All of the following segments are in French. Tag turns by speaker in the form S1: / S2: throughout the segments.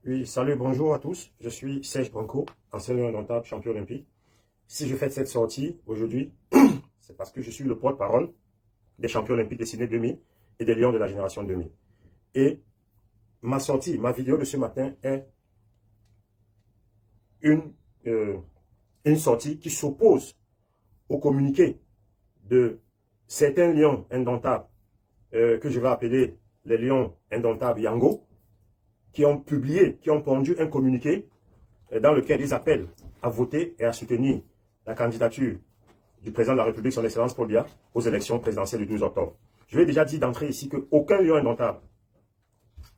S1: Oui, salut, bonjour à tous. Je suis Serge Branco, ancien lion indomptable, champion olympique. Si je fais cette sortie aujourd'hui, c'est parce que je suis le porte-parole des champions olympiques des Sydney 2000 et des lions de la génération 2000. Et ma sortie, ma vidéo de ce matin est une, sortie qui s'oppose au communiqué de certains lions indomptables que je vais appeler les lions indomptables Yango, qui ont publié, qui ont pondu un communiqué dans lequel ils appellent à voter et à soutenir la candidature du président de la République, son Excellence Paul Biya, aux élections présidentielles du 12 octobre. Je vais déjà dire d'entrée ici qu'aucun lion indomptable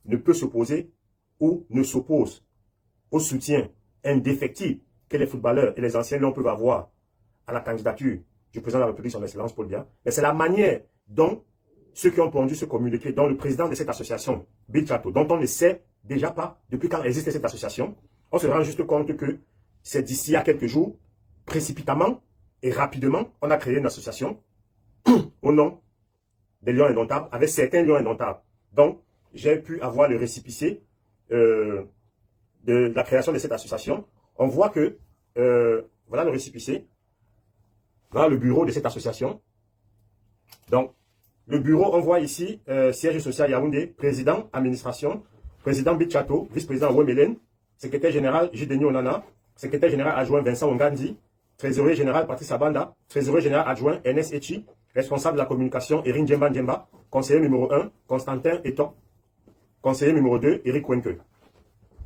S1: ne peut s'opposer ou ne s'oppose au soutien indéfectible que les footballeurs et les anciens lions peuvent avoir à la candidature du président de la République, son Excellence Paul Biya. Mais c'est la manière dont ceux qui ont pondu ce communiqué, dont le président de cette association, Bill Chato, dont on ne sait déjà pas depuis quand existe cette association, on se rend juste compte que c'est d'ici à quelques jours, précipitamment et rapidement, on a créé une association au nom des lions indomptables, avec certains lions indomptables. Donc, j'ai pu avoir le récépissé de la création de cette association. On voit que, voilà le récépissé, voilà le bureau de cette association. Donc, le bureau, on voit ici, siège social Yaoundé, président, administration, président Bill Chato, vice-président Wemelen, secrétaire général Jideni Onana, secrétaire général adjoint Vincent Ongandi, trésorier général Patrice Abanda, trésorier général adjoint Ernest Echi, responsable de la communication Erin Djemba Djemba, conseiller numéro 1, Constantin Eton, conseiller numéro 2, Eric Wenke.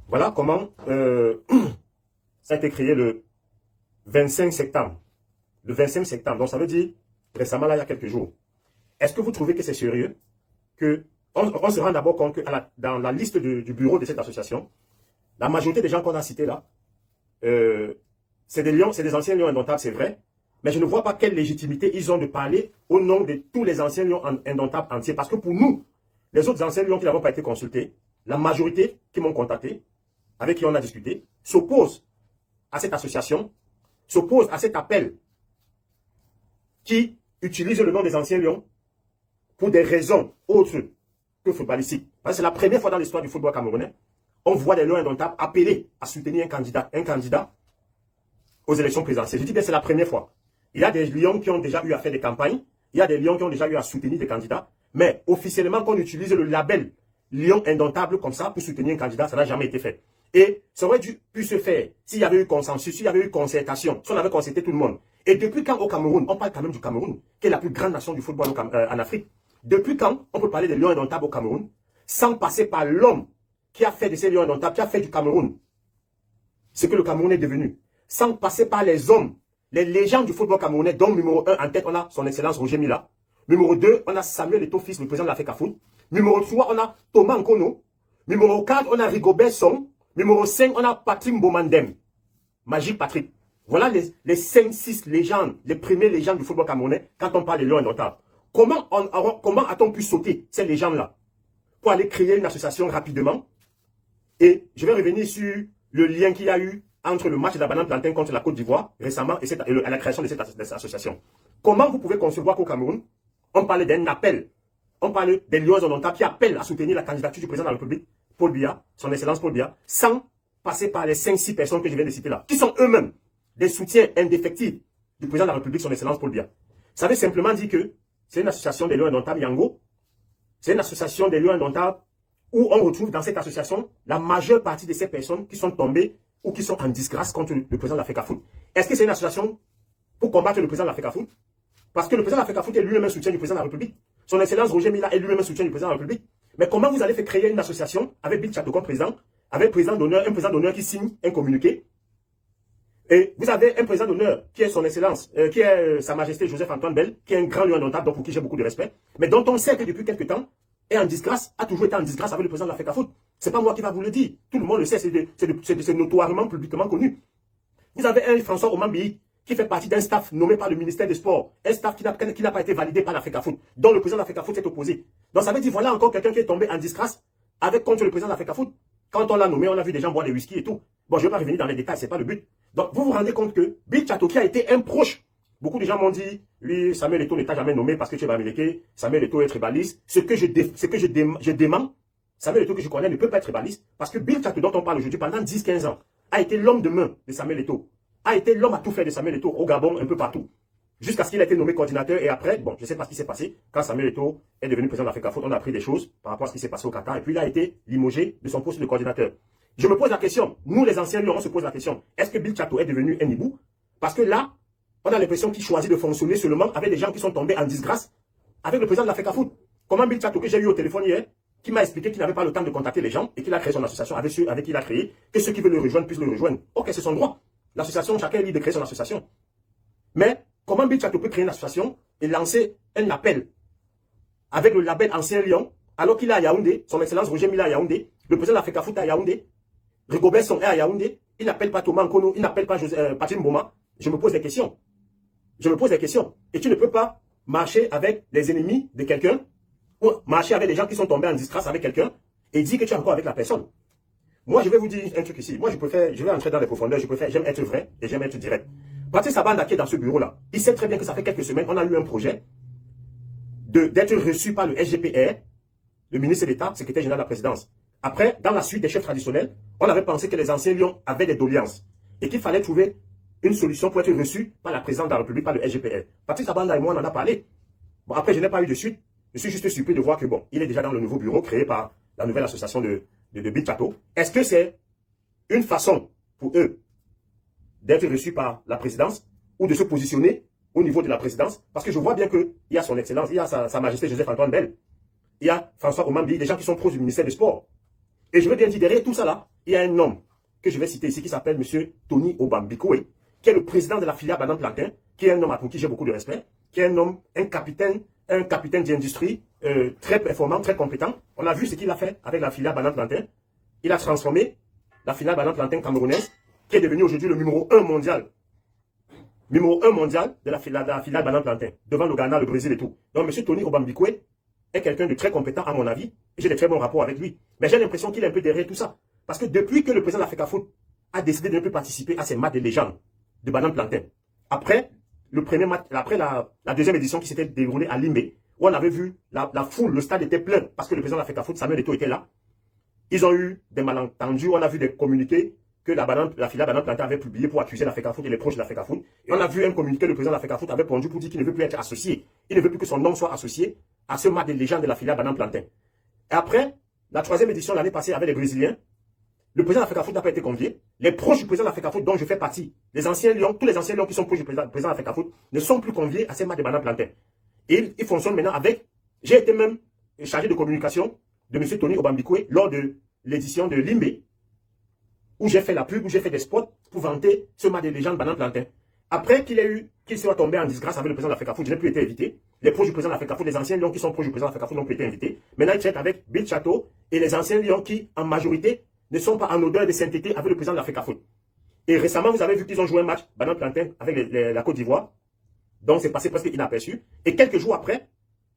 S1: Voilà comment ça a été créé le 25 septembre. Le 25 septembre, donc ça veut dire récemment, là, il y a quelques jours. Est-ce que vous trouvez que c'est sérieux que on se rend d'abord compte que dans la liste du bureau de cette association, la majorité des gens qu'on a cités là, c'est des lions, c'est des anciens lions indomptables, c'est vrai, mais je ne vois pas quelle légitimité ils ont de parler au nom de tous les anciens lions indomptables entiers. Parce que pour nous, les autres anciens lions qui n'avont pas été consultés, la majorité qui m'ont contacté, avec qui on a discuté, s'opposent à cette association, s'opposent à cet appel qui utilise le nom des anciens lions pour des raisons autres que footballistiques. C'est la première fois dans l'histoire du football camerounais, on voit des lions indomptables appelés à soutenir un candidat aux élections présidentielles. Je dis bien c'est la première fois. Il y a des lions qui ont déjà eu à faire des campagnes, il y a des lions qui ont déjà eu à soutenir des candidats, mais officiellement qu'on utilise le label lion indomptable comme ça pour soutenir un candidat, ça n'a jamais été fait. Et ça aurait pu se faire s'il y avait eu consensus, s'il y avait eu concertation, si on avait concerté tout le monde. Et depuis quand au Cameroun, on parle quand même du Cameroun, qui est la plus grande nation du football en Afrique. Depuis quand on peut parler des lions indomptables au Cameroun sans passer par l'homme qui a fait de ces lions indomptables, qui a fait du Cameroun ce que le Cameroun est devenu, sans passer par les hommes, les légendes du football camerounais, dont numéro 1 en tête, on a son excellence Roger Mila. Numéro 2, on a Samuel Eto'o fils, le président de la FECAFOOT. Numéro 3, on a Thomas Nkono. Numéro 4, on a Rigobert Song. Numéro 5, on a Patrick Mbomandem. Magique Patrick. Voilà les 5-6 légendes, les premières légendes du football camerounais quand on parle de lions indomptables. Comment a-t-on pu sauter ces légendes-là pour aller créer une association rapidement? Et je vais revenir sur le lien qu'il y a eu entre le match de la banane plantain contre la Côte d'Ivoire récemment et la création de cette association. Comment vous pouvez concevoir qu'au Cameroun, on parle d'un appel, on parle des lions indomptables qui appellent à soutenir la candidature du président de la République, Paul Biya, son excellence Paul Biya, sans passer par les 5-6 personnes que je viens de citer là, qui sont eux-mêmes des soutiens indéfectibles du président de la République, son excellence Paul Biya. Ça veut simplement dire que c'est une association des lions indomptables Yango, c'est une association des lions indomptables où on retrouve dans cette association la majeure partie de ces personnes qui sont tombées ou qui sont en disgrâce contre le président de la FECAFOOT. Est-ce que c'est une association pour combattre le président de la FECAFOOT? Parce que le président de la FECAFOOT est lui-même soutien du président de la République. Son excellence Roger Mila est lui-même soutien du président de la République. Mais comment vous allez faire créer une association avec Bill Chato comme président, avec un président d'honneur qui signe un communiqué? Et vous avez un président d'honneur qui est son excellence, qui est Sa Majesté Joseph-Antoine Bell, qui est un grand lion indomptable, donc pour qui j'ai beaucoup de respect, mais dont on sait que depuis quelques temps, est en disgrâce, a toujours été en disgrâce avec le président de la FECAFOOT. C'est pas moi qui va vous le dire. Tout le monde le sait, c'est notoirement, publiquement connu. Vous avez un François Omambi qui fait partie d'un staff nommé par le ministère des Sports, un staff qui n'a pas été validé par la FECAFOOT, dont le président de la FECAFOOT s'est opposé. Donc ça veut dire, voilà encore quelqu'un qui est tombé en disgrâce contre le président de la FECAFOOT. Quand on l'a nommé, on a vu des gens boire des whisky et tout. Bon, je ne vais pas revenir dans les détails, c'est pas le but. Donc vous vous rendez compte que Bill Chato, qui a été un proche, beaucoup de gens m'ont dit, oui, Samuel Eto'o n'est jamais nommé parce que tu es Bamileke, Samuel Eto'o est tribaliste. Ce que je dément, Samuel Eto'o que je connais ne peut pas être tribaliste parce que Bill Chateau, dont on parle aujourd'hui pendant 10-15 ans, a été l'homme de main de Samuel Eto'o, a été l'homme à tout faire de Samuel Eto'o au Gabon, un peu partout. Jusqu'à ce qu'il ait été nommé coordinateur et après, bon, je ne sais pas ce qui s'est passé. Quand Samuel Eto'o est devenu président de l'Africafoot, on a appris des choses par rapport à ce qui s'est passé au Qatar et puis il a été limogé de son poste de coordinateur. Je me pose la question, nous les anciens lions, on se pose la question, est-ce que Bill Chateau est devenu un hibou? Parce que là, on a l'impression qu'il choisit de fonctionner seulement avec des gens qui sont tombés en disgrâce avec le président de l'Africafoot. Comment Bill Chateau, que j'ai eu au téléphone hier, qui m'a expliqué qu'il n'avait pas le temps de contacter les gens et qu'il a créé son association avec ceux avec qui il a créé, que ceux qui veulent le rejoindre puissent le rejoindre. Ok, c'est son droit. L'association, chacun est libre de créer son association. Mais comment Bill Chateau peut créer une association et lancer un appel avec le label Ancien Lion, alors qu'il est à Yaoundé, son excellence Roger Mila à Yaoundé, le président de l'Africafoot à Yaoundé, Rigobert Song est à Yaoundé, il n'appelle pas Thomas Nkono, il n'appelle pas Patrick Mboma. Je me pose des questions. Je me pose des questions. Et tu ne peux pas marcher avec les ennemis de quelqu'un, ou marcher avec des gens qui sont tombés en disgrâce avec quelqu'un, et dire que tu es encore avec la personne. Moi, je vais vous dire un truc ici. Moi, je vais entrer dans les profondeurs, j'aime être vrai et j'aime être direct. Patrice Abanda qui est dans ce bureau-là, il sait très bien que ça fait quelques semaines, on a eu un projet d'être reçu par le SGPR, le ministre d'État, secrétaire général de la présidence. Après, dans la suite des chefs traditionnels, on avait pensé que les anciens lions avaient des doléances et qu'il fallait trouver une solution pour être reçu par la présidente de la République, par le SGPR. Patrice Abanda et moi, on en a parlé. Bon, après, je n'ai pas eu de suite. Je suis juste surpris de voir que, bon, il est déjà dans le nouveau bureau créé par la nouvelle association de Bill Chateau. Est-ce que c'est une façon pour eux d'être reçus par la présidence ou de se positionner au niveau de la présidence? Parce que je vois bien qu'il y a son excellence, il y a sa majesté Joseph-Antoine Bell, il y a François Omambi, des gens qui sont proches du ministère du Sport. Et je veux bien dire, derrière tout ça là, il y a un homme que je vais citer ici qui s'appelle M. Tony Obambikwe, qui est le président de la filiale Banane Plantain, qui est un homme pour qui j'ai beaucoup de respect, qui est un homme, un capitaine d'industrie très performant, très compétent. On a vu ce qu'il a fait avec la filiale Banane Plantain. Il a transformé la filiale Banane Plantain camerounaise, qui est devenue aujourd'hui le numéro 1 mondial. Numéro 1 mondial de la filiale Banane Plantain, devant le Ghana, le Brésil et tout. Donc M. Tony Obambikwe est quelqu'un de très compétent à mon avis, et j'ai de très bons rapports avec lui. Mais j'ai l'impression qu'il est un peu derrière tout ça. Parce que depuis que le président de l'Africafoot a décidé de ne plus participer à ces matchs de légende de Banane Plantain, après le premier match, après la deuxième édition qui s'était déroulée à Limbe, où on avait vu la foule, le stade était plein, parce que le président de l'Africafoot, Samuel Eto'o, était là. Ils ont eu des malentendus, on a vu des communiqués que la filiale Banane Plantain avait publié pour accuser l'Africafoot et les proches de l'Africafoot. Et on a vu un communiqué, le président de l'Africafoot avait pondu pour dire qu'il ne veut plus être associé. Il ne veut plus que son nom soit associé à ce match de légende de la filiale Banane Plantain. Et après, la troisième édition l'année passée avec les Brésiliens, le président de l'Africafoot n'a pas été convié. Les proches du président de l'Africafoot, dont je fais partie, les anciens lions, tous les anciens lions qui sont proches du président de l'Africafoot, ne sont plus conviés à ces matchs de Banane Plantain. Et ils fonctionnent maintenant avec... J'ai été même chargé de communication de M. Tony Obambikwe lors de l'édition de Limbe, où j'ai fait la pub, où j'ai fait des spots pour vanter ce match de légende Banane Plantain. Après qu'il soit tombé en disgrâce avec le président de l'Africafoot, je n'ai plus été invité. Les proches du président de l'Africafoot, les anciens lions qui sont proches du président de l'Africafoot n'ont plus été invités. Maintenant, ils traitent avec Bill Chateau et les anciens lions qui, en majorité, ne sont pas en odeur de sainteté avec le président de l'Africafoot. Et récemment, vous avez vu qu'ils ont joué un match Banane Plantain avec la Côte d'Ivoire. Donc, c'est passé presque inaperçu. Et quelques jours après,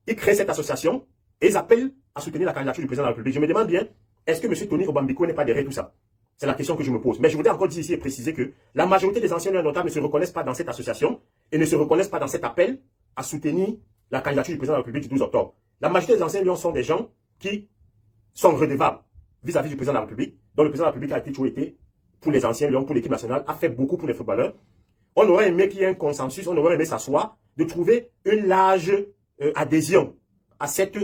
S1: ils créent cette association et ils appellent à soutenir la candidature du président de la République. Je me demande bien, est-ce que M. Tony Obambikwe n'est pas derrière tout ça? C'est la question que je me pose. Mais je voudrais encore dire ici et préciser que la majorité des anciens notables ne se reconnaissent pas dans cette association et ne se reconnaissent pas dans cet appel à soutenir la candidature du président de la République du 12 octobre. La majorité des anciens lions sont des gens qui sont redevables vis-à-vis du président de la République, dont le président de la République a toujours été, pour les anciens lions, pour l'équipe nationale, a fait beaucoup pour les footballeurs. On aurait aimé qu'il y ait un consensus, on aurait aimé s'asseoir, de trouver une large adhésion à cet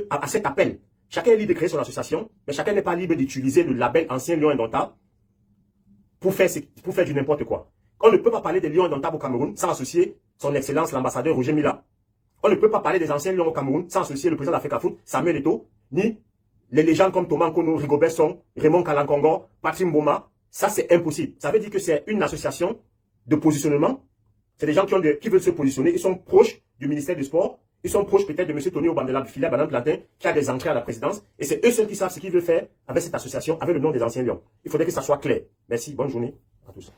S1: appel. Chacun est libre de créer son association, mais chacun n'est pas libre d'utiliser le label Ancien Lion Indomptable pour faire du n'importe quoi. On ne peut pas parler des lions indomptables au Cameroun sans associer son excellence l'ambassadeur Roger Mila. On ne peut pas parler des anciens lions au Cameroun sans associer le président de l'Africafoot, Samuel Eto'o, ni les légendes comme Thomas Nkono, Rigobert Song, Raymond Kalankongo, Patrick Mboma. Ça, c'est impossible. Ça veut dire que c'est une association de positionnement. C'est des gens qui veulent se positionner. Ils sont proches du ministère du Sport. Ils sont proches peut-être de M. Tony Obambikwe, filiale Banane Plantain, qui a des entrées à la présidence. Et c'est eux seuls qui savent ce qu'ils veulent faire avec cette association, avec le nom des anciens lions. Il faudrait que ça soit clair. Merci, bonne journée à tous.